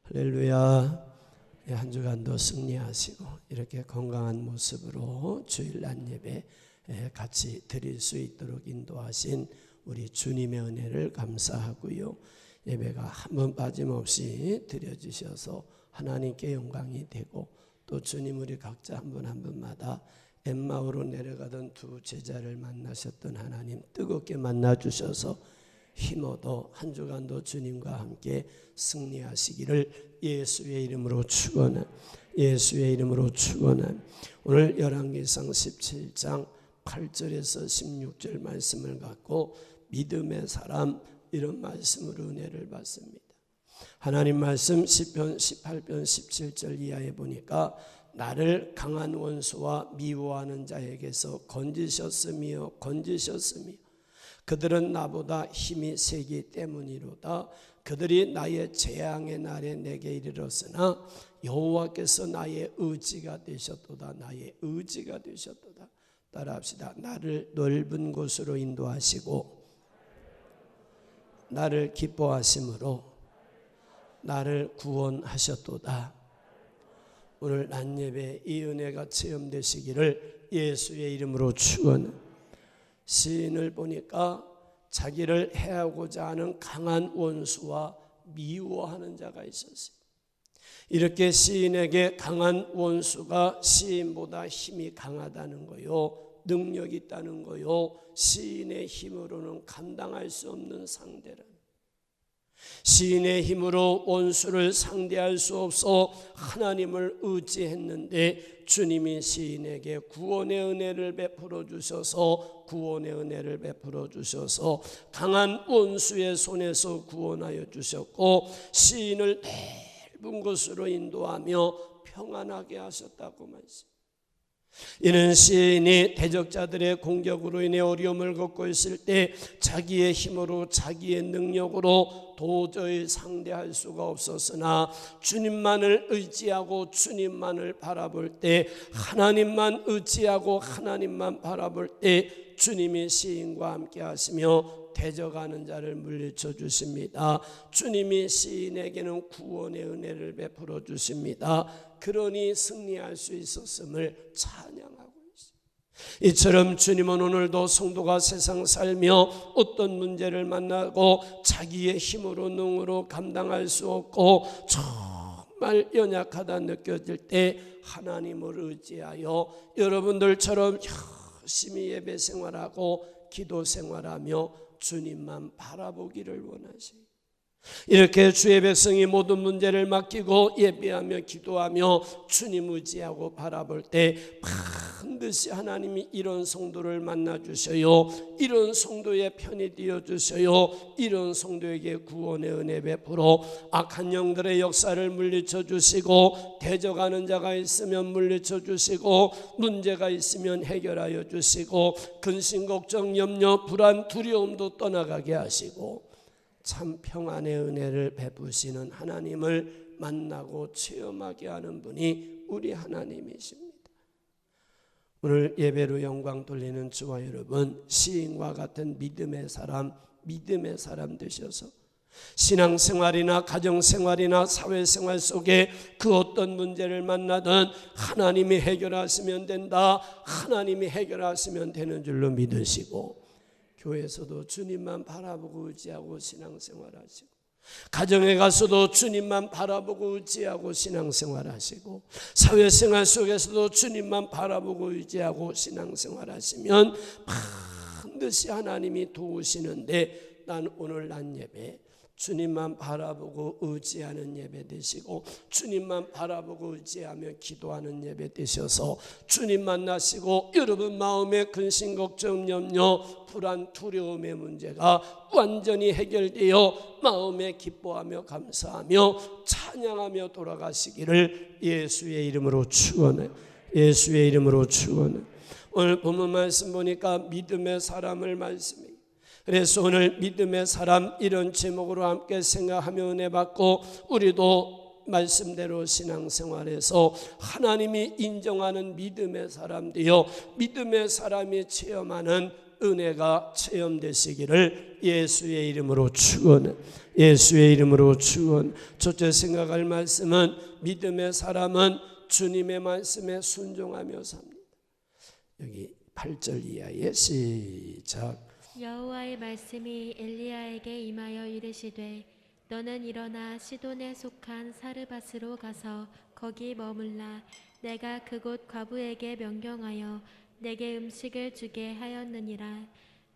할렐루야. 한 주간도 승리하시고 이렇게 건강한 모습으로 주일 낮 예배 같이 드릴 수 있도록 인도하신 우리 주님의 은혜를 감사하고요. 예배가 한 번 빠짐없이 드려주셔서 하나님께 영광이 되고, 또 주님 우리 각자 한 분 한 분마다 엠마오로 내려가던 두 제자를 만나셨던 하나님 뜨겁게 만나주셔서 힘어도 한 주간도 주님과 함께 승리하시기를 예수의 이름으로 축원합니다. 예수의 이름으로 축원합니다. 오늘 열왕기상 17장 8절에서 16절 말씀을 갖고 믿음의 사람, 이런 말씀으로 은혜를 받습니다. 하나님 말씀 시편 18편 17절 이하에 보니까 나를 강한 원수와 미워하는 자에게서 건지셨으며 그들은 나보다 힘이 세기 때문이로다. 그들이 나의 재앙의 날에 내게 이르렀으나 여호와께서 나의 의지가 되셨도다. 나의 의지가 되셨도다. 따라합시다. 나를 넓은 곳으로 인도하시고 나를 기뻐하심으로 나를 구원하셨도다. 오늘 낮 예배 이 은혜가 체험되시기를 예수의 이름으로 축원합니다. 시인을 보니까 자기를 해하고자 하는 강한 원수와 미워하는 자가 있었어요. 이렇게 시인에게 강한 원수가 시인보다 힘이 강하다는 거요, 능력이 있다는 거요, 시인의 힘으로는 감당할 수 없는 상대라는, 시인의 힘으로 원수를 상대할 수 없어 하나님을 의지했는데 주님이 시인에게 구원의 은혜를 베풀어 주셔서 강한 원수의 손에서 구원하여 주셨고, 시인을 넓은 곳으로 인도하며 평안하게 하셨다고 말씀. 이는 시인이 대적자들의 공격으로 인해 어려움을 겪고 있을 때 자기의 힘으로 자기의 능력으로 도저히 상대할 수가 없었으나 주님만을 의지하고 주님만을 바라볼 때, 하나님만 의지하고 하나님만 바라볼 때 주님이 시인과 함께 하시며 대적하는 자를 물리쳐 주십니다. 주님이 시인에게는 구원의 은혜를 베풀어 주십니다. 그러니 승리할 수 있었음을 찬양하고 있습니다. 이처럼 주님은 오늘도 성도가 세상 살며 어떤 문제를 만나고 자기의 힘으로 능으로 감당할 수 없고 정말 연약하다 느껴질 때 하나님을 의지하여 여러분들처럼 열심히 예배 생활하고 기도 생활하며 주님만 바라보기를 원하시고, 이렇게 주의 백성이 모든 문제를 맡기고 예배하며 기도하며 주님 의지하고 바라볼 때 반드시 하나님이 이런 성도를 만나 주셔요, 이런 성도의 편이 되어 주셔요, 이런 성도에게 구원의 은혜 베풀어 악한 영들의 역사를 물리쳐 주시고, 대적하는 자가 있으면 물리쳐 주시고, 문제가 있으면 해결하여 주시고, 근심 걱정 염려 불안 두려움도 떠나가게 하시고, 참 평안의 은혜를 베푸시는 하나님을 만나고 체험하게 하는 분이 우리 하나님이십니다. 오늘 예배로 영광 돌리는 주와 여러분, 시인과 같은 믿음의 사람 되셔서 신앙생활이나 가정생활이나 사회생활 속에 그 어떤 문제를 만나든 하나님이 해결하시면 된다, 하나님이 해결하시면 되는 줄로 믿으시고, 교회에서도 주님만 바라보고 의지하고 신앙생활하시고, 가정에 가서도 주님만 바라보고 의지하고 신앙생활하시고, 사회생활 속에서도 주님만 바라보고 의지하고 신앙생활하시면 반드시 하나님이 도우시는데, 난 오늘 낮 예배 주님만 바라보고 의지하는 예배 되시고, 주님만 바라보고 의지하며 기도하는 예배 되셔서 주님 만나시고 여러분 마음의 근심 걱정 염려 불안 두려움의 문제가 완전히 해결되어 마음에 기뻐하며 감사하며 찬양하며 돌아가시기를 예수의 이름으로 축원해. 예수의 이름으로 축원해. 오늘 본문 말씀 보니까 믿음의 사람을 말씀해요. 그래서 오늘 믿음의 사람, 이런 제목으로 함께 생각하며 은혜 받고, 우리도 말씀대로 신앙생활에서 하나님이 인정하는 믿음의 사람 되어 믿음의 사람이 체험하는 은혜가 체험되시기를 예수의 이름으로 축원. 예수의 이름으로 축원. 첫째 생각할 말씀은 믿음의 사람은 주님의 말씀에 순종하며 삽니다. 여기 8절 이하에 시작. 여호와의 말씀이 엘리야에게 임하여 이르시되 너는 일어나 시돈에 속한 사르밧으로 가서 거기 머물라. 내가 그곳 과부에게 명령하여 내게 음식을 주게 하였느니라.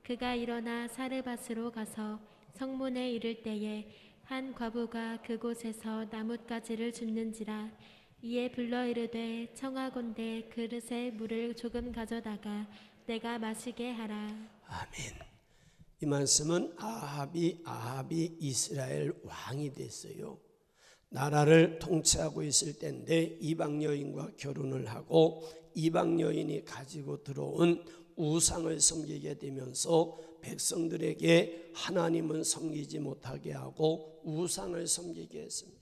그가 일어나 사르밧으로 가서 성문에 이를 때에 한 과부가 그곳에서 나뭇가지를 줍는지라. 이에 불러 이르되 청하건대 그릇에 물을 조금 가져다가 내가 마시게 하라. 아멘. 이 말씀은 아합이 이스라엘 왕이 됐어요. 나라를 통치하고 있을 때인데 이방 여인과 결혼을 하고 이방 여인이 가지고 들어온 우상을 섬기게 되면서 백성들에게 하나님은 섬기지 못하게 하고 우상을 섬기게 했습니다.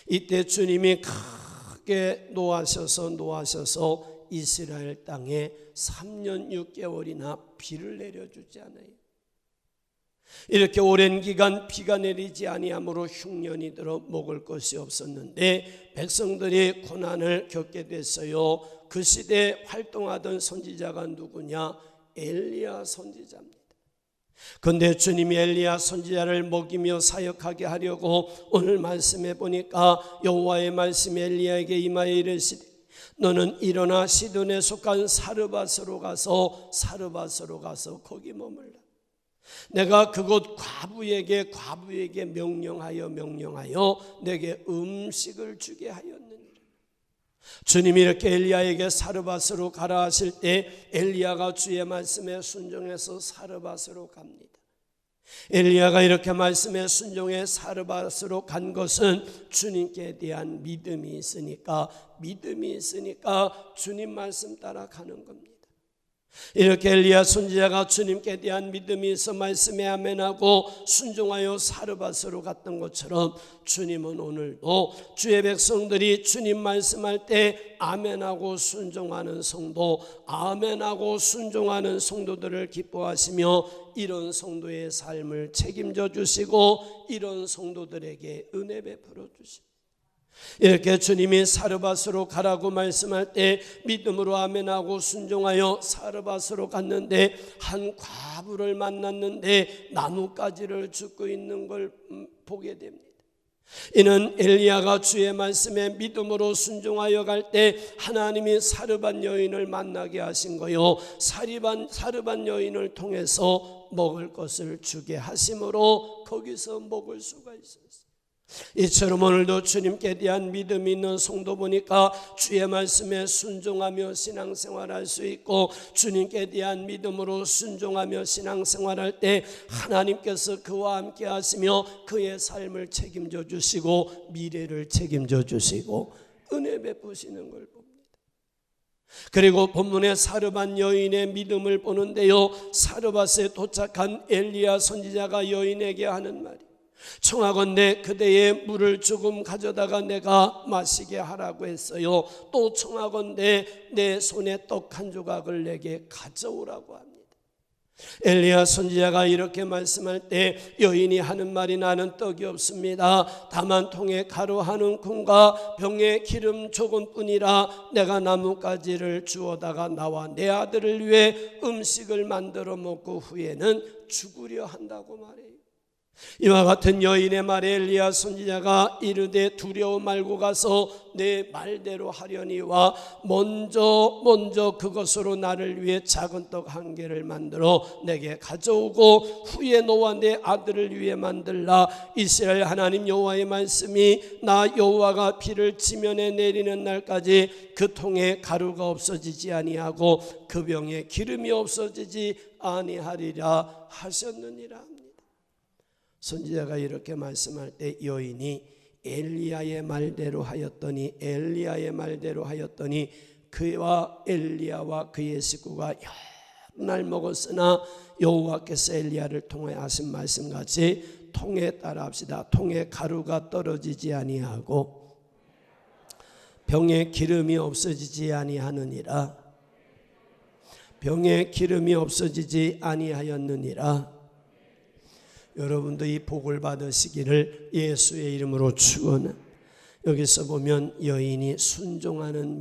이때 주님이 크게 노하셔서 이스라엘 땅에 3년 6개월이나 비를 내려주지 않아요. 이렇게 오랜 기간 비가 내리지 아니함으로 흉년이 들어 먹을 것이 없었는데 백성들이 고난을 겪게 됐어요. 그 시대에 활동하던 선지자가 누구냐? 엘리야 선지자입니다. 그런데 주님이 엘리야 선지자를 먹이며 사역하게 하려고 오늘 말씀해 보니까 여호와의 말씀이 엘리야에게 임하여 이르시되 너는 일어나 시돈에 속한 사르밧으로 가서 거기 머물라. 내가 그곳 과부에게 명령하여 내게 음식을 주게 하였느니라. 주님이 이렇게 엘리야에게 사르밧으로 가라 하실 때 엘리야가 주의 말씀에 순종해서 사르밧으로 갑니다. 엘리야가 이렇게 말씀에 순종해 사르밧으로 간 것은 주님께 대한 믿음이 있으니까 주님 말씀 따라 가는 겁니다. 이렇게 엘리야 선지자가 주님께 대한 믿음이 있어 말씀에 아멘하고 순종하여 사르밧으로 갔던 것처럼 주님은 오늘도 주의 백성들이 주님 말씀할 때 아멘하고 순종하는 성도, 아멘하고 순종하는 성도들을 기뻐하시며 이런 성도의 삶을 책임져 주시고 이런 성도들에게 은혜 베풀어 주십니다. 이렇게 주님이 사르밧으로 가라고 말씀할 때 믿음으로 아멘하고 순종하여 사르밧으로 갔는데 한 과부를 만났는데 나뭇가지를 줍고 있는 걸 보게 됩니다. 이는 엘리야가 주의 말씀에 믿음으로 순종하여 갈 때 하나님이 사르밧 여인을 만나게 하신 거요, 사르밧 여인을 통해서 먹을 것을 주게 하심으로 거기서 먹을 수가 있었어요. 이처럼 오늘도 주님께 대한 믿음이 있는 성도 보니까 주의 말씀에 순종하며 신앙생활할 수 있고 주님께 대한 믿음으로 순종하며 신앙생활할 때 하나님께서 그와 함께 하시며 그의 삶을 책임져 주시고 미래를 책임져 주시고 은혜 베푸시는 걸 봅니다. 그리고 본문의 사르밧 여인의 믿음을 보는데요, 사르밧에 도착한 엘리야 선지자가 여인에게 하는 말이 청하건대 그대의 물을 조금 가져다가 내가 마시게 하라고 했어요. 또 청하건대 내 손에 떡 한 조각을 내게 가져오라고 합니다. 엘리야 선지자가 이렇게 말씀할 때 여인이 하는 말이 나는 떡이 없습니다. 다만 통에 가루 한 움큼과 병에 기름 조금뿐이라 내가 나뭇가지를 주워다가 나와 내 아들을 위해 음식을 만들어 먹고 후에는 죽으려 한다고 말해요. 이와 같은 여인의 말에 엘리야 선지자가 이르되 두려워 말고 가서 내 말대로 하려니와 먼저 그것으로 나를 위해 작은 떡 한 개를 만들어 내게 가져오고 후에 너와 내 아들을 위해 만들라. 이스라엘 하나님 여호와의 말씀이 나 여호와가 비를 지면에 내리는 날까지 그 통에 가루가 없어지지 아니하고 그 병에 기름이 없어지지 아니하리라 하셨느니라. 선지자가 이렇게 말씀할 때 여인이 엘리야의 말대로 하였더니 그와 엘리야와 그의 식구가 여러 날 먹었으나 여호와께서 엘리야를 통해 하신 말씀같이 통에 따라 합시다. 통에 가루가 떨어지지 아니하고 병에 기름이 없어지지 아니하느니라. 병에 기름이 없어지지 아니하였느니라. 여러분도 이 복을 받으시기를 예수의 이름으로 축원합니다. 여기서 보면 여인이 순종하는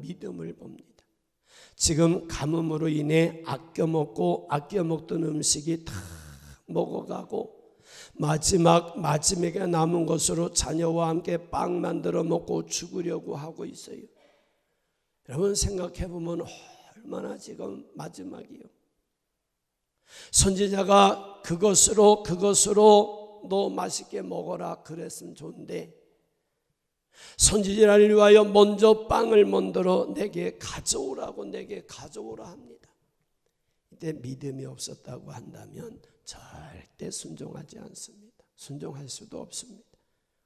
믿음을 봅니다. 지금 가뭄으로 인해 아껴 먹던 음식이 다 먹어가고 마지막에 남은 것으로 자녀와 함께 빵 만들어 먹고 죽으려고 하고 있어요. 여러분 생각해 보면 얼마나 지금 마지막이요. 선지자가 그것으로 너 맛있게 먹어라 그랬으면 좋은데, 선지자를 위하여 먼저 빵을 만들어 내게 가져오라 합니다. 이때 믿음이 없었다고 한다면 절대 순종하지 않습니다. 순종할 수도 없습니다.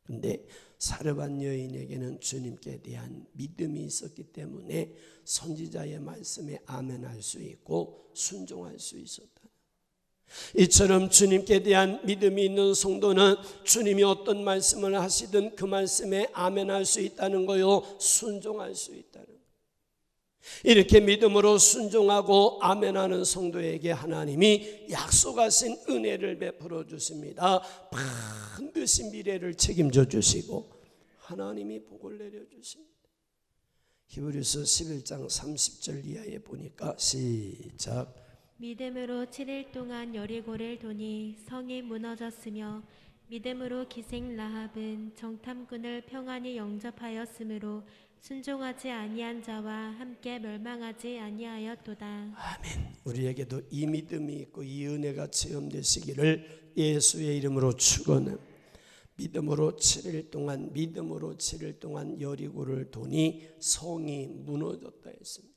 그런데 사르밧 여인에게는 주님께 대한 믿음이 있었기 때문에 선지자의 말씀에 아멘할 수 있고 순종할 수 있었다. 이처럼 주님께 대한 믿음이 있는 성도는 주님이 어떤 말씀을 하시든 그 말씀에 아멘할 수 있다는 거요, 순종할 수 있다는 거예요. 이렇게 믿음으로 순종하고 아멘하는 성도에게 하나님이 약속하신 은혜를 베풀어 주십니다. 반드시 미래를 책임져 주시고 하나님이 복을 내려 주십니다. 히브리서 11장 30절 이하에 보니까 시작. 믿음으로 7일 동안 여리고를 도니 성이 무너졌으며 믿음으로 기생 라합은 정탐꾼을 평안히 영접하였으므로 순종하지 아니한 자와 함께 멸망하지 아니하였도다. 아멘. 우리에게도 이 믿음이 있고 이 은혜가 체험되시기를 예수의 이름으로 축원합니다. 믿음으로 7일 동안 여리고를 도니 성이 무너졌다 했습니다.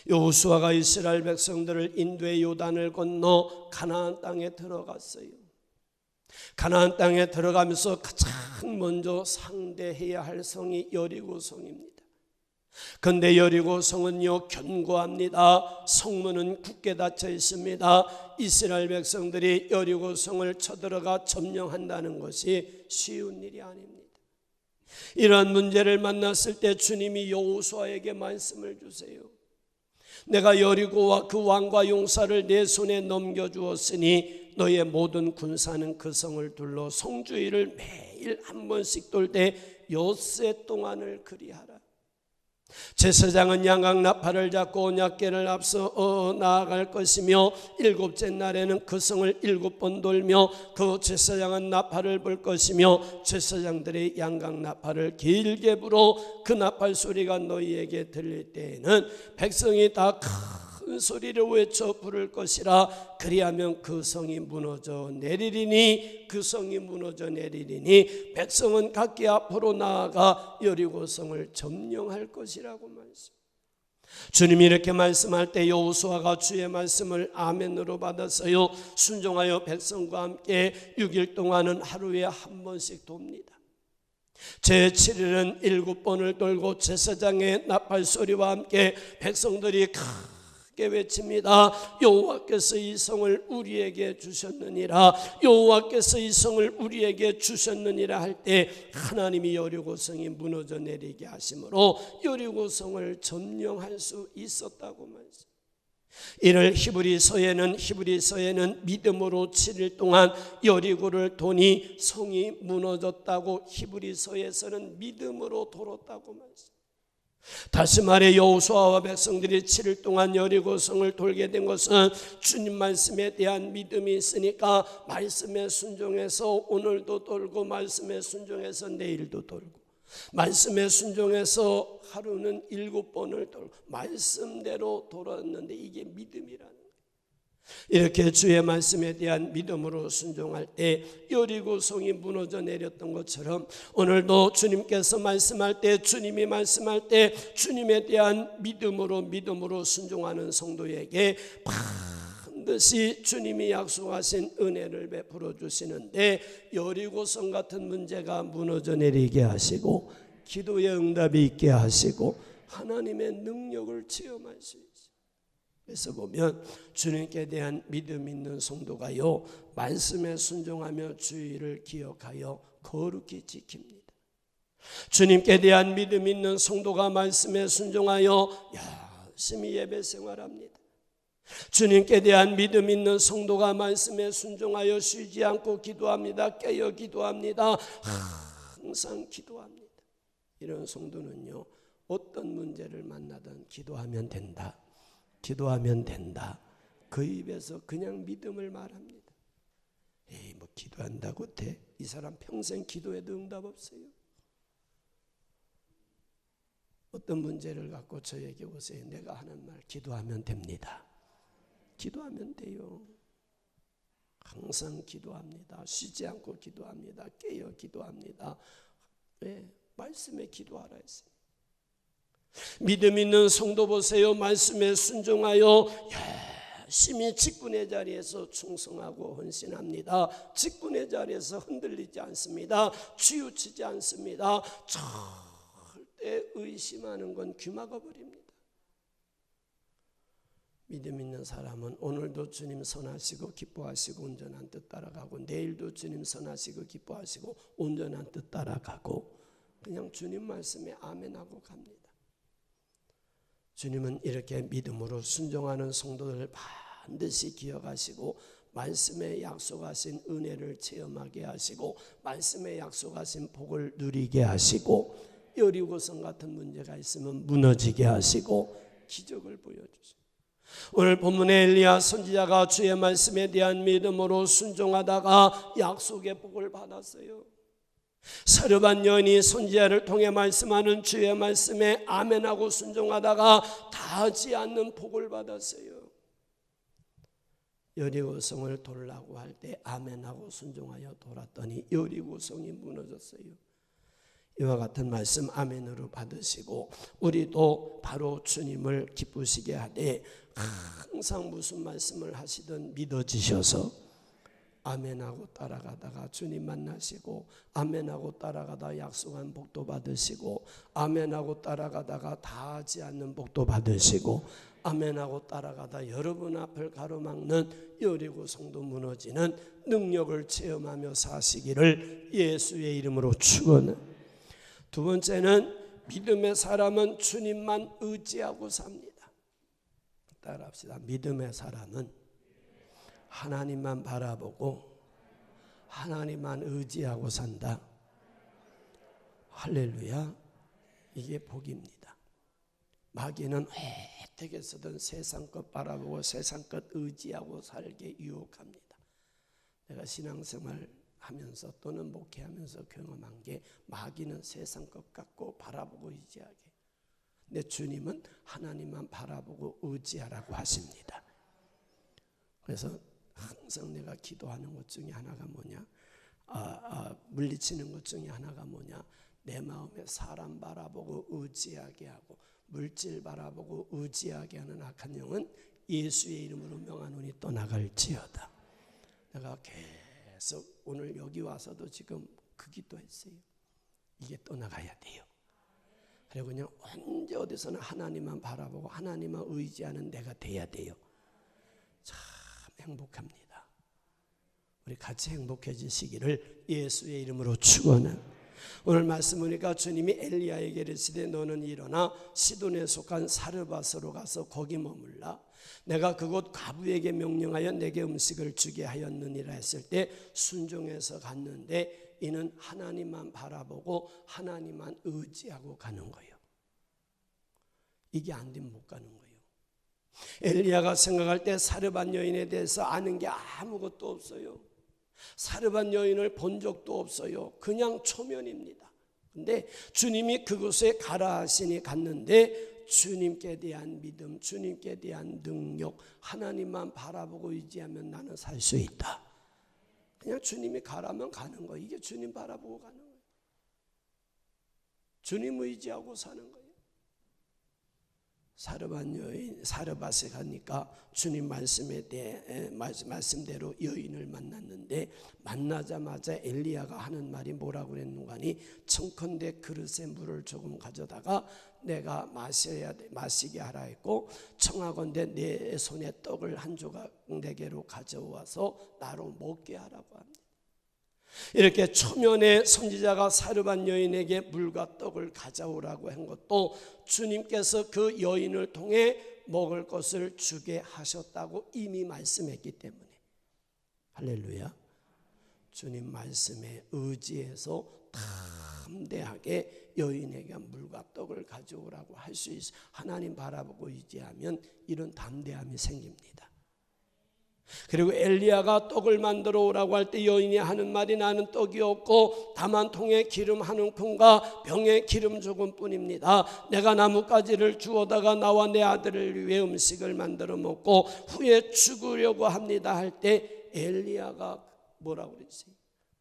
여호수아가 이스라엘 백성들을 인도의 요단을 건너 가나안 땅에 들어갔어요. 가나안 땅에 들어가면서 가장 먼저 상대해야 할 성이 여리고 성입니다. 그런데 여리고 성은요 견고합니다. 성문은 굳게 닫혀 있습니다. 이스라엘 백성들이 여리고 성을 쳐들어가 점령한다는 것이 쉬운 일이 아닙니다. 이러한 문제를 만났을 때 주님이 여호수아에게 말씀을 주세요. 내가 여리고와 그 왕과 용사를 내 손에 넘겨주었으니 너의 모든 군사는 그 성을 둘러 성주위를 매일 한 번씩 돌 때 엿새 동안을 그리하라. 제사장은 양각 나팔을 잡고 언약궤를 앞서 나아갈 것이며 일곱째 날에는 그 성을 7번 돌며 그 제사장은 나팔을 불 것이며 제사장들이 양각 나팔을 길게 불어 그 나팔 소리가 너희에게 들릴 때에는 백성이 다 큰 소리를 외쳐 부를 것이라. 그리하면 그 성이 무너져 내리리니 백성은 각기 앞으로 나아가 여리고 성을 점령할 것이라고 말씀. 주님이 이렇게 말씀할 때 여호수아가 주의 말씀을 아멘으로 받았어요. 순종하여 백성과 함께 6일 동안은 하루에 한 번씩 돕니다. 제7일은 7번을 돌고 제사장의 나팔 소리와 함께 백성들이 외칩니다. 여호와께서 이 성을 우리에게 주셨느니라. 여호와께서 이 성을 우리에게 주셨느니라 할 때 하나님이 여리고 성이 무너져 내리게 하심으로 여리고 성을 점령할 수 있었다고 말씀. 이를 히브리서에는 믿음으로 7일 동안 여리고를 도니 성이 무너졌다고 히브리서에서는 믿음으로 돌았다고 말씀. 다시 말해 여호수아와 백성들이 7일 동안 여리고 성을 돌게 된 것은 주님 말씀에 대한 믿음이 있으니까 말씀에 순종해서 오늘도 돌고 말씀에 순종해서 내일도 돌고 말씀에 순종해서 하루는 7번을 돌고 말씀대로 돌았는데 이게 믿음이라는 거예요. 이렇게 주의 말씀에 대한 믿음으로 순종할 때 여리고 성이 무너져 내렸던 것처럼 오늘도 주님께서 말씀할 때 주님이 말씀할 때 주님에 대한 믿음으로 순종하는 성도에게 반드시 주님이 약속하신 은혜를 베풀어 주시는데 여리고 성 같은 문제가 무너져 내리게 하시고 기도의 응답이 있게 하시고 하나님의 능력을 체험할 수 있어요. 그래서 보면 주님께 대한 믿음 있는 성도가요 말씀에 순종하며 주의를 기억하여 거룩히 지킵니다. 주님께 대한 믿음 있는 성도가 말씀에 순종하여 열심히 예배 생활합니다. 주님께 대한 믿음 있는 성도가 말씀에 순종하여 쉬지 않고 기도합니다. 깨어 기도합니다. 항상 기도합니다. 이런 성도는요, 어떤 문제를 만나든 기도하면 된다. 기도하면 된다. 그 입에서 그냥 믿음을 말합니다. 에이, 뭐 기도한다고 돼? 이 사람 평생 기도해도 응답 없어요. 어떤 문제를 갖고 저에게 오세요. 내가 하는 말 기도하면 됩니다. 기도하면 돼요. 항상 기도합니다. 쉬지 않고 기도합니다. 깨어 기도합니다. 왜? 말씀에 기도하라 했습니다. 믿음 있는 성도 보세요. 말씀에 순종하여 열심히 직분의 자리에서 충성하고 헌신합니다. 직분의 자리에서 흔들리지 않습니다. 치우치지 않습니다. 절대 의심하는 건 귀마가 버립니다. 믿음 있는 사람은 오늘도 주님 선하시고 기뻐하시고 온전한 뜻 따라가고, 내일도 주님 선하시고 기뻐하시고 온전한 뜻 따라가고, 그냥 주님 말씀에 아멘하고 갑니다. 주님은 이렇게 믿음으로 순종하는 성도들을 반드시 기억하시고, 말씀에 약속하신 은혜를 체험하게 하시고, 말씀에 약속하신 복을 누리게 하시고, 여리고성 같은 문제가 있으면 무너지게 하시고 기적을 보여주십니다. 오늘 본문의 엘리야 선지자가 주의 말씀에 대한 믿음으로 순종하다가 약속의 복을 받았어요. 서르반 여인이 선지자를 통해 말씀하는 주의 말씀에 아멘하고 순종하다가 다하지 않는 복을 받았어요. 여리고성을 돌라고 할 때 아멘하고 순종하여 돌았더니 여리고성이 무너졌어요. 이와 같은 말씀 아멘으로 받으시고, 우리도 바로 주님을 기쁘시게 하되 항상 무슨 말씀을 하시든 믿어지셔서 아멘하고 따라가다가 주님 만나시고, 아멘하고 따라가다 약속한 복도 받으시고, 아멘하고 따라가다가 다하지 않는 복도 받으시고, 아멘하고 따라가다 여러분 앞을 가로막는 여리고성도 무너지는 능력을 체험하며 사시기를 예수의 이름으로 축원합니다. 두 번째는 믿음의 사람은 주님만 의지하고 삽니다. 따라합시다. 믿음의 사람은 하나님만 바라보고 하나님만 의지하고 산다. 할렐루야. 이게 복입니다. 마귀는 어떻게 쓰든 세상 것 바라보고 세상 것 의지하고 살게 유혹합니다. 내가 신앙생활 하면서 또는 목회하면서 경험한 게, 마귀는 세상 것 같고 바라보고 의지하게, 근데 주님은 하나님만 바라보고 의지하라고 하십니다. 그래서 항상 내가 기도하는 것 중에 하나가 뭐냐, 물리치는 것 중에 하나가 뭐냐, 내 마음에 사람 바라보고 의지하게 하고 물질 바라보고 의지하게 하는 악한 영은 예수의 이름으로 명하노니 떠나갈지어다. 내가 계속 오늘 여기 와서도 지금 그 기도했어요. 이게 떠나가야 돼요. 그리고 그냥 언제 어디서나 하나님만 바라보고 하나님만 의지하는 내가 돼야 돼요. 참 행복합니다. 우리 같이 행복해지시기를 예수의 이름으로 축원합니다. 오늘 말씀 보니까 주님이 엘리야에게 이르시되 너는 일어나 시돈에 속한 사르밧으로 가서 거기 머물라. 내가 그곳 과부에게 명령하여 내게 음식을 주게 하였느니라 했을 때 순종해서 갔는데, 이는 하나님만 바라보고 하나님만 의지하고 가는 거예요. 이게 안 되면 못 가는 거예요. 엘리야가 생각할 때 사르밧 여인에 대해서 아는 게 아무것도 없어요. 사르밧 여인을 본 적도 없어요. 그냥 초면입니다. 근데 주님이 그곳에 가라 하시니 갔는데, 주님께 대한 믿음, 주님께 대한 능력, 하나님만 바라보고 의지하면 나는 살 수 있다. 그냥 주님이 가라면 가는 거예요. 이게 주님 바라보고 가는 거예요. 주님 의지하고 사는 거예요. 사르밧 여인, 사르밧에 가니까 주님 말씀대로 여인을 만났는데, 만나자마자 엘리야가 하는 말이 뭐라고 그랬는가 하니, 청컨대 그릇에 물을 조금 가져다가 내가 마시게 하라 했고, 청하건대 내 손에 떡을 한 조각 내게로 가져와서 나로 먹게 하라고 합니다. 이렇게 초면에 선지자가 사르밧 여인에게 물과 떡을 가져오라고 한 것도 주님께서 그 여인을 통해 먹을 것을 주게 하셨다고 이미 말씀했기 때문에, 할렐루야, 주님 말씀에 의지해서 담대하게 여인에게 물과 떡을 가져오라고 할 수 있어요. 하나님 바라보고 의지하면 이런 담대함이 생깁니다. 그리고 엘리야가 떡을 만들어 오라고 할 때 여인이 하는 말이 나는 떡이 없고 다만 통에 기름 한 움큼과 병에 기름 조금뿐입니다. 내가 나뭇가지를 주워다가 나와 내 아들을 위해 음식을 만들어 먹고 후에 죽으려고 합니다 할 때 엘리야가 뭐라고 그랬어요?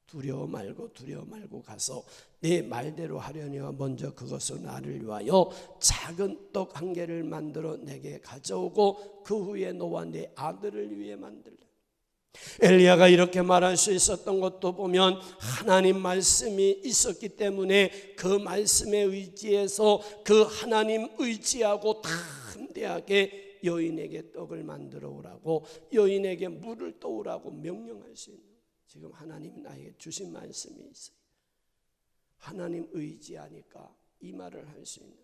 두려워 말고 가서 내 말대로 하려니와 먼저 그것을 나를 위하여 작은 떡 한 개를 만들어 내게 가져오고 그 후에 너와 내 아들을 위해 만들라. 엘리야가 이렇게 말할 수 있었던 것도 보면 하나님 말씀이 있었기 때문에 그 말씀에 의지해서 그 하나님 의지하고 담대하게 여인에게 떡을 만들어 오라고, 여인에게 물을 떠오라고 명령할 수 있는, 지금 하나님이 나에게 주신 말씀이 있어요. 하나님 의지하니까 이 말을 할 수 있는,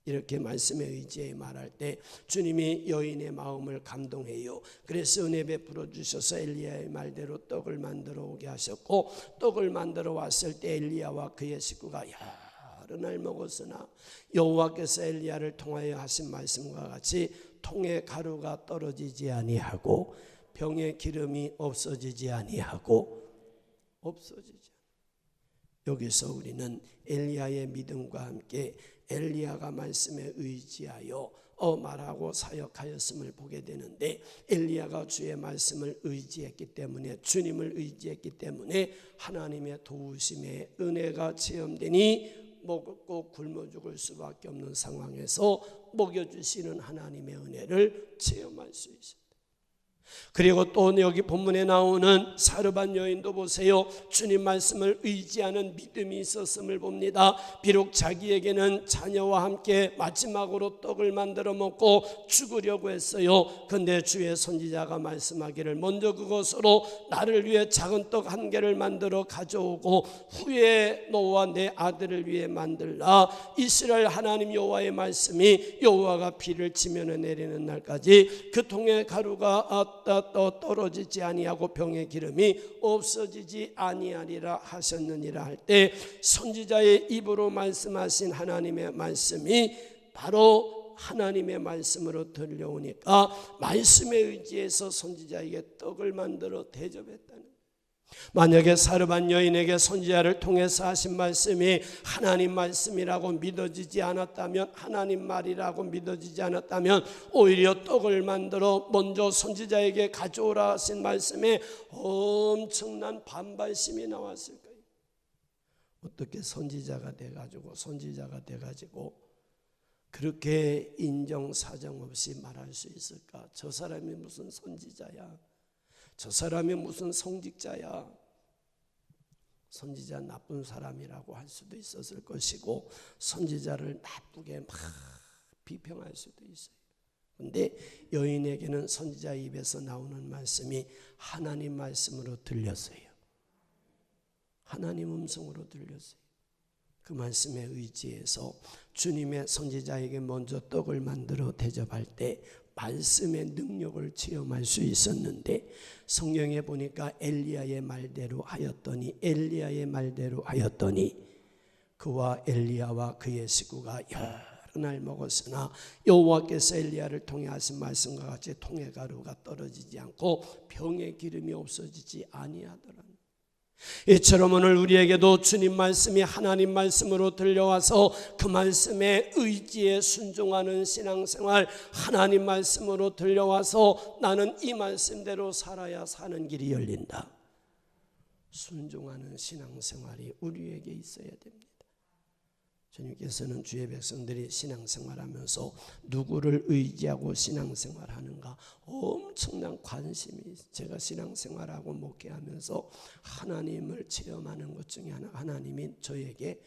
이렇게 말씀에 의지해 말할 때 주님이 여인의 마음을 감동해요. 그래서 은혜 베풀어 주셔서 엘리야의 말대로 떡을 만들어 오게 하셨고, 떡을 만들어 왔을 때 엘리야와 그의 식구가 여러 날 먹었으나 여호와께서 엘리야를 통하여 하신 말씀과 같이 통에 가루가 떨어지지 아니하고 병에 기름이 없어지지 아니하고 여기서 우리는 엘리야의 믿음과 함께 엘리야가 말씀에 의지하여 말하고 사역하였음을 보게 되는데, 엘리야가 주의 말씀을 의지했기 때문에, 주님을 의지했기 때문에 하나님의 도우심의 은혜가 체험되니 먹고 굶어 죽을 수밖에 없는 상황에서 먹여주시는 하나님의 은혜를 체험할 수 있습니다. 그리고 또 여기 본문에 나오는 사르밧 여인도 보세요. 주님 말씀을 의지하는 믿음이 있었음을 봅니다. 비록 자기에게는 자녀와 함께 마지막으로 떡을 만들어 먹고 죽으려고 했어요. 근데 주의 선지자가 말씀하기를 먼저 그것으로 나를 위해 작은 떡 한 개를 만들어 가져오고 후에 너와 내 아들을 위해 만들라. 이스라엘 하나님 여호와의 말씀이 여호와가 비를 지면에 내리는 날까지 그 통에 가루가 떨어지지 아니하고 병의 기름이 없어지지 아니하리라 하셨느니라 할 때, 선지자의 입으로 말씀하신 하나님의 말씀이 바로 하나님의 말씀으로 들려오니까 말씀에 의지해서 선지자에게 떡을 만들어 대접했다는, 만약에 사르밧 여인에게 선지자를 통해서 하신 말씀이 하나님 말씀이라고 믿어지지 않았다면, 하나님 말이라고 믿어지지 않았다면 오히려 떡을 만들어 먼저 선지자에게 가져오라 하신 말씀에 엄청난 반발심이 나왔을 거예요. 어떻게 선지자가 돼가지고 그렇게 인정사정 없이 말할 수 있을까? 저 사람이 무슨 선지자야? 저 사람이 무슨 성직자야? 선지자 나쁜 사람이라고 할 수도 있었을 것이고, 선지자를 나쁘게 막 비평할 수도 있어요. 그런데 여인에게는 선지자 입에서 나오는 말씀이 하나님 말씀으로 들렸어요. 하나님 음성으로 들렸어요. 그 말씀에 의지해서 주님의 선지자에게 먼저 떡을 만들어 대접할 때 말씀의 능력을 체험할 수 있었는데, 성경에 보니까 엘리야의 말대로 하였더니 그와 엘리야와 그의 식구가 여러 날 먹었으나 여호와께서 엘리야를 통해 하신 말씀과 같이 통에 가루가 떨어지지 않고 병의 기름이 없어지지 아니하더라. 이처럼 오늘 우리에게도 주님 말씀이 하나님 말씀으로 들려와서 그 말씀에 의지에 순종하는 신앙생활, 하나님 말씀으로 들려와서 나는 이 말씀대로 살아야 사는 길이 열린다, 순종하는 신앙생활이 우리에게 있어야 됩니다. 주님께서는 주의 백성들이 신앙생활하면서 누구를 의지하고 신앙생활하는가 엄청난 관심이, 제가 신앙생활하고 목회하면서 하나님을 체험하는 것 중에 하나, 하나님이 저에게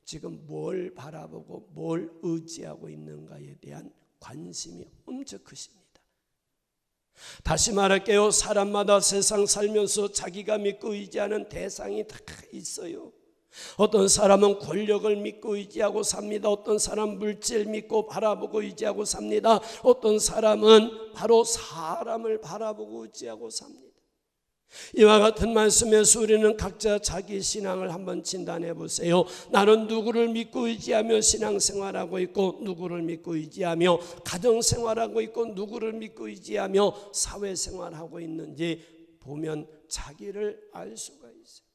지금 뭘 바라보고 뭘 의지하고 있는가에 대한 관심이 엄청 크십니다. 다시 말할게요. 사람마다 세상 살면서 자기가 믿고 의지하는 대상이 다 있어요. 어떤 사람은 권력을 믿고 의지하고 삽니다. 어떤 사람은 물질 믿고 바라보고 의지하고 삽니다. 어떤 사람은 바로 사람을 바라보고 의지하고 삽니다. 이와 같은 말씀에서 우리는 각자 자기 신앙을 한번 진단해 보세요. 나는 누구를 믿고 의지하며 신앙생활하고 있고, 누구를 믿고 의지하며 가정생활하고 있고, 누구를 믿고 의지하며 사회생활하고 있는지 보면 자기를 알 수가 있어요.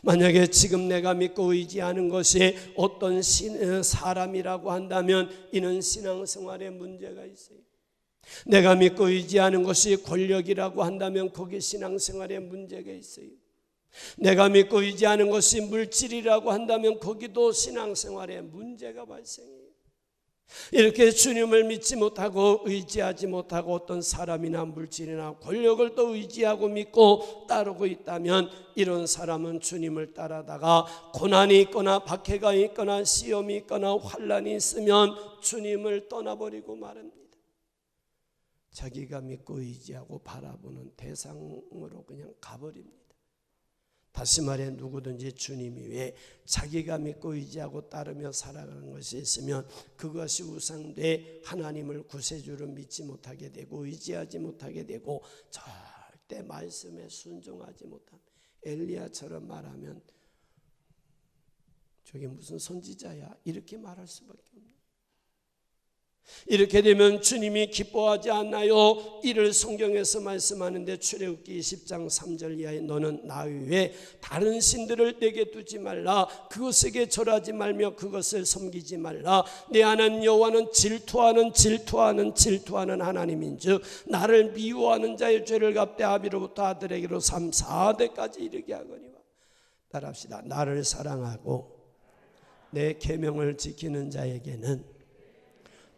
만약에 지금 내가 믿고 의지하는 것이 어떤 사람이라고 한다면 이는 신앙생활에 문제가 있어요. 내가 믿고 의지하는 것이 권력이라고 한다면 거기 신앙생활에 문제가 있어요. 내가 믿고 의지하는 것이 물질이라고 한다면 거기도 신앙생활에 문제가 발생해요. 이렇게 주님을 믿지 못하고 의지하지 못하고 어떤 사람이나 물질이나 권력을 또 의지하고 믿고 따르고 있다면 이런 사람은 주님을 따라다가 고난이 있거나 박해가 있거나 시험이 있거나 환난이 있으면 주님을 떠나버리고 말합니다. 자기가 믿고 의지하고 바라보는 대상으로 그냥 가버립니다. 다시 말해 누구든지 주님 위에 자기가 믿고 의지하고 따르며 살아가는 것이 있으면 그것이 우상돼 하나님을 구세주로 믿지 못하게 되고 의지하지 못하게 되고 절대 말씀에 순종하지 못한 엘리야처럼 말하면 저게 무슨 선지자야 이렇게 말할 수밖에 없는. 이렇게 되면 주님이 기뻐하지 않나요? 이를 성경에서 말씀하는데 출애굽기 20장 3절 이하에 너는 나 외에 다른 신들을 내게 두지 말라. 그것에게 절하지 말며 그것을 섬기지 말라. 내 하나님 여호와는 질투하는 하나님인즉 나를 미워하는 자의 죄를 갚되 아비로부터 아들에게로 3, 4대까지 이르게 하거니와. 따라합시다. 나를 사랑하고 내 계명을 지키는 자에게는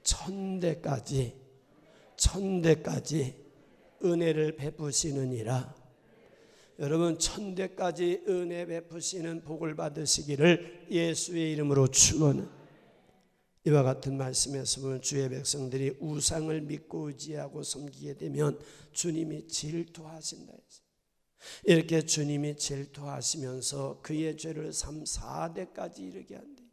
천대까지 은혜를 베푸시느니라. 여러분 천대까지 은혜 베푸시는 복을 받으시기를 예수의 이름으로 축원합니다. 이와 같은 말씀에서 보면 주의 백성들이 우상을 믿고 의지하고 섬기게 되면 주님이 질투하신다 했어요. 이렇게 주님이 질투하시면서 그의 죄를 3, 4대까지 이르게 한다.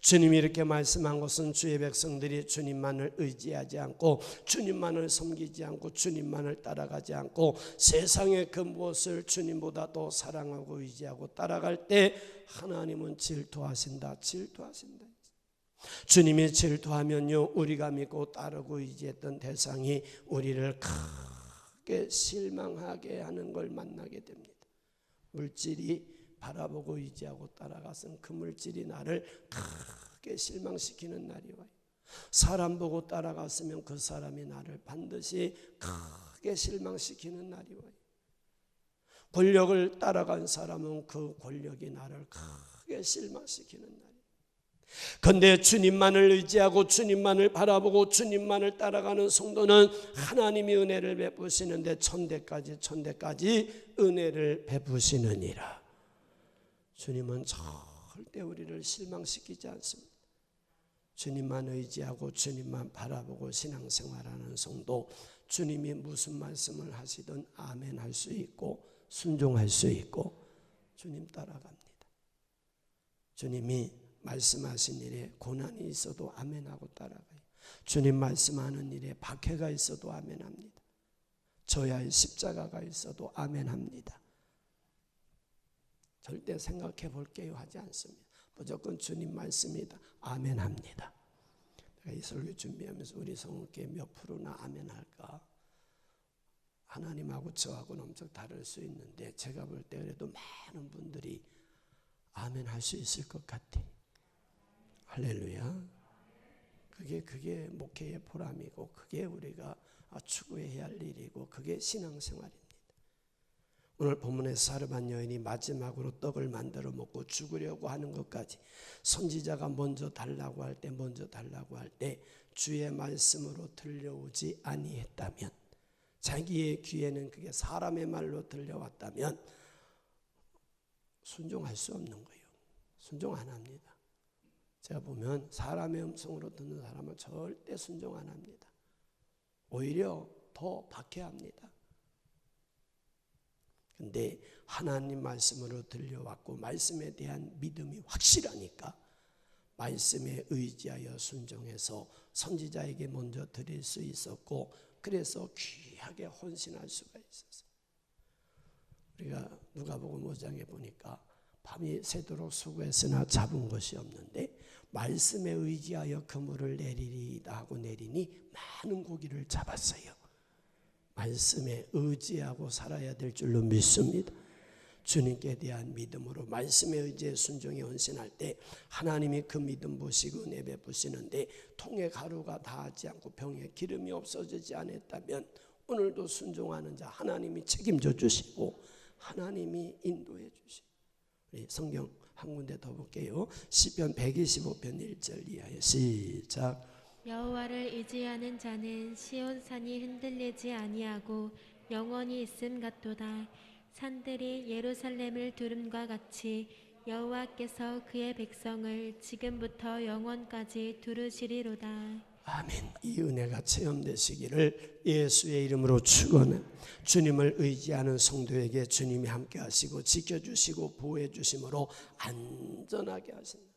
주님이 이렇게 말씀한 것은 주의 백성들이 주님만을 의지하지 않고 주님만을 섬기지 않고 주님만을 따라가지 않고 세상의 그 무엇을 주님보다 더 사랑하고 의지하고 따라갈 때 하나님은 질투하신다. 주님이 질투하면요 우리가 믿고 따르고 의지했던 대상이 우리를 크게 실망하게 하는 걸 만나게 됩니다. 물질이 바라보고 의지하고 따라가선 그 물질이 나를 크게 실망시키는 날이 와요. 사람 보고 따라갔으면 그 사람이 나를 반드시 크게 실망시키는 날이 와요. 권력을 따라간 사람은 그 권력이 나를 크게 실망시키는 날이에요. 그런데 주님만을 의지하고 주님만을 바라보고 주님만을 따라가는 성도는 하나님이 은혜를 베푸시는데 천대까지 은혜를 베푸시느니라. 주님은 절대 우리를 실망시키지 않습니다. 주님만 의지하고 주님만 바라보고 신앙생활하는 성도, 주님이 무슨 말씀을 하시든 아멘 할 수 있고 순종할 수 있고 주님 따라갑니다. 주님이 말씀하신 일에 고난이 있어도 아멘하고 따라가요. 주님 말씀하는 일에 박해가 있어도 아멘합니다. 져야 십자가가 있어도 아멘합니다. 절대 생각해 볼게요 하지 않습니다. 무조건 주님 말씀이다. 아멘합니다. 내가 이 설교 준비하면서 우리 성교회 몇 프로나 아멘할까? 하나님하고 저하고는 엄청 다를 수 있는데 제가 볼 때 그래도 많은 분들이 아멘할 수 있을 것 같아. 할렐루야. 그게 목회의 보람이고 그게 우리가 추구해야 할 일이고 그게 신앙생활입니다. 오늘 본문에서 사르밧 여인이 마지막으로 떡을 만들어 먹고 죽으려고 하는 것까지 선지자가 먼저 달라고 할 때 주의 말씀으로 들려오지 아니했다면, 자기의 귀에는 그게 사람의 말로 들려왔다면 순종할 수 없는 거예요. 순종 안 합니다. 제가 보면 사람의 음성으로 듣는 사람은 절대 순종 안 합니다. 오히려 더 박해합니다. 근데 하나님 말씀으로 들려왔고 말씀에 대한 믿음이 확실하니까 말씀에 의지하여 순종해서 선지자에게 먼저 드릴 수 있었고, 그래서 귀하게 헌신할 수가 있었어요. 우리가 누가복음 5장에 보니까 밤이 새도록 수고했으나 잡은 것이 없는데 말씀에 의지하여 그물을 내리리다 하고 내리니 많은 고기를 잡았어요. 말씀에 의지하고 살아야 될 줄로 믿습니다. 주님께 대한 믿음으로 말씀에 의지해 순종에 헌신할 때 하나님이 그 믿음 보시고 은혜 베푸시는데, 통에 가루가 닿지 않고 병에 기름이 없어지지 않았다면 오늘도 순종하는 자 하나님이 책임져 주시고 하나님이 인도해 주시고. 우리 성경 한 군데 더 볼게요. 시편 125편 1절 이하에 시작. 여호와를 의지하는 자는 시온 산이 흔들리지 아니하고 영원히 있음 같도다. 산들이 예루살렘을 두름과 같이 여호와께서 그의 백성을 지금부터 영원까지 두르시리로다. 아멘. 이 은혜가 체험되시기를 예수의 이름으로 축원해. 주님을 의지하는 성도에게 주님이 함께 하시고 지켜주시고 보호해 주심으로 안전하게 하신다.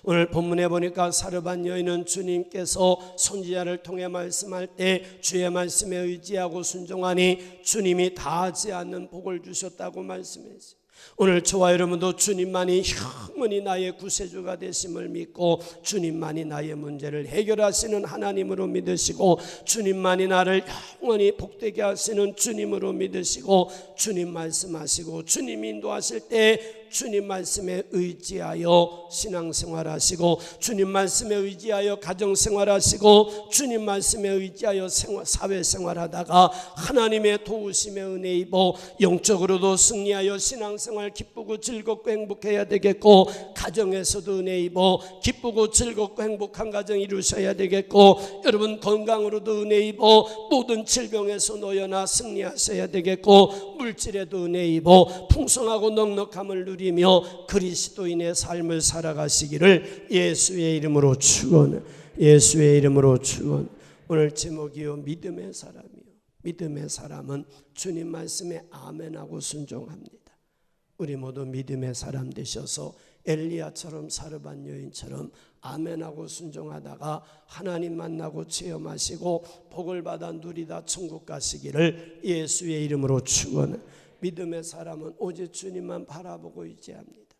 오늘 본문에 보니까 사르밧 여인은 주님께서 선지자를 통해 말씀할 때 주의 말씀에 의지하고 순종하니 주님이 다하지 않는 복을 주셨다고 말씀했어요. 오늘 저와 여러분도 주님만이 영원히 나의 구세주가 되심을 믿고 주님만이 나의 문제를 해결하시는 하나님으로 믿으시고 주님만이 나를 영원히 복되게 하시는 주님으로 믿으시고 주님 말씀하시고 주님 인도하실 때 주님 말씀에 의지하여 신앙생활하시고 주님 말씀에 의지하여 가정생활하시고 주님 말씀에 의지하여 사회생활하다가 하나님의 도우심에 은혜 입어 영적으로도 승리하여 신앙생활 기쁘고 즐겁고 행복해야 되겠고, 가정에서도 은혜 입어 기쁘고 즐겁고 행복한 가정 이루셔야 되겠고, 여러분 건강으로도 은혜 입어 모든 질병에서 놓여나 승리하셔야 되겠고, 물질에도 은혜 입어 풍성하고 넉넉함을 누리며 그리스도인의 삶을 살아가시기를 예수의 이름으로 축원. 예수의 이름으로 축원. 오늘 제목이요, 믿음의 사람이요. 믿음의 사람은 주님 말씀에 아멘하고 순종합니다. 우리 모두 믿음의 사람 되셔서 엘리야처럼 사르밧 여인처럼 아멘하고 순종하다가 하나님 만나고 체험하시고 복을 받아 누리다 천국 가시기를 예수의 이름으로 축원해. 믿음의 사람은 오직 주님만 바라보고 의지합니다.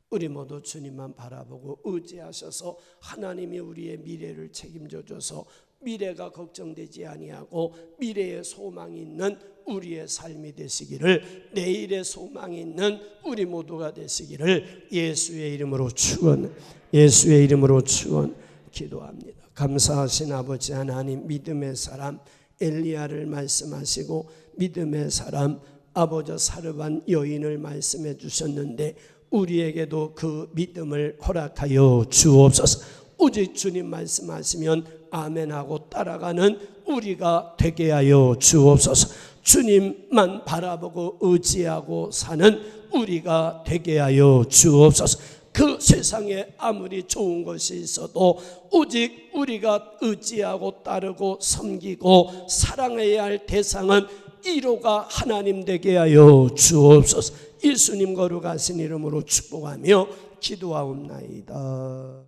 우리 모두 주님만 바라보고 의지하셔서 하나님이 우리의 미래를 책임져 줘서 미래가 걱정되지 아니하고 미래에 소망이 있는 우리의 삶이 되시기를, 내일의 소망이 있는 우리 모두가 되시기를 예수의 이름으로 축원. 예수의 이름으로 축원 기도합니다. 감사하신 아버지 하나님, 믿음의 사람 엘리야를 말씀하시고 믿음의 사람 아버지 사르밧 여인을 말씀해 주셨는데 우리에게도 그 믿음을 허락하여 주옵소서. 오직 주님 말씀하시면 아멘하고 따라가는 우리가 되게 하여 주옵소서. 주님만 바라보고 의지하고 사는 우리가 되게 하여 주옵소서. 그 세상에 아무리 좋은 것이 있어도 오직 우리가 의지하고 따르고 섬기고 사랑해야 할 대상은 1호가 하나님 되게 하여 주옵소서. 예수님 거룩하신 이름으로 축복하며 기도하옵나이다.